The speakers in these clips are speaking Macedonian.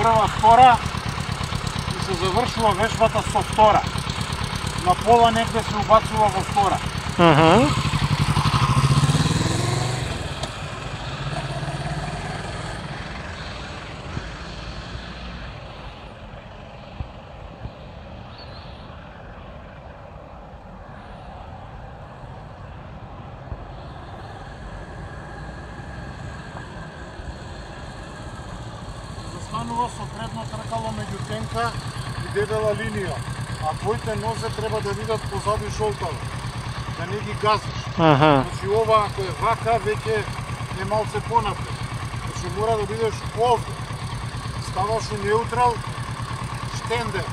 прва, втора и се завршува вежбата со втора. На пола негде се убацува во втора. Застанува со предно тркало меѓу тенка и дебела линија, а твоите нозе треба да видат позади жолтава, да не ги газиш. Значи ова ако е вака, веќе е малце понапред. Значи мора да бидеш овде. Ставаш у неутрал, штендер.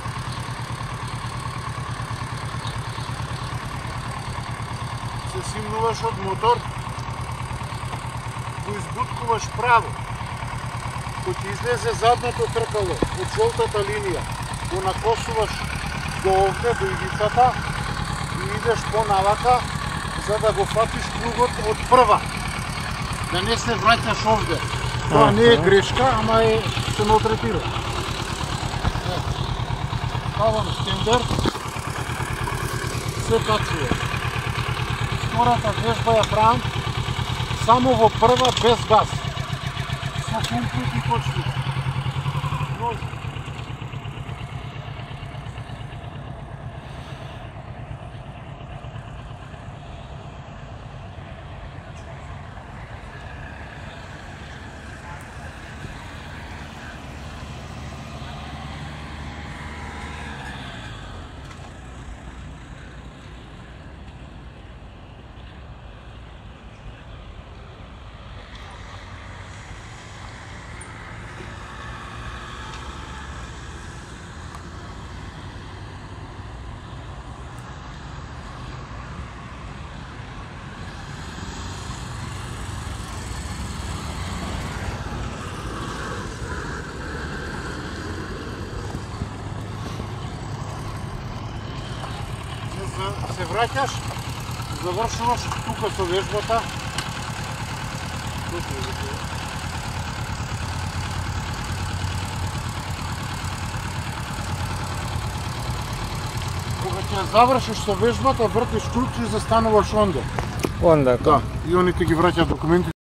Се симнуваш од мотор, го избуткуваш право. Кој ти излезе задното тркало од жолтата линија, го накосуваш до овде, до ивицата и идеш понавака за да го фатиш кругот од прва. Да не се враќаш овде. Тоа не е грешка, ама е се малтретира. Ставам стендер, се качува. Втората вежба ја правам само во прва без газ. Со пунктот и точките. Се враќаш, завршуваш тука со вежбата. Кога ќе завршиш со вежбата, вртиш ключ и застануваш онде. Онда. Да, и они ти ги враќаат документи.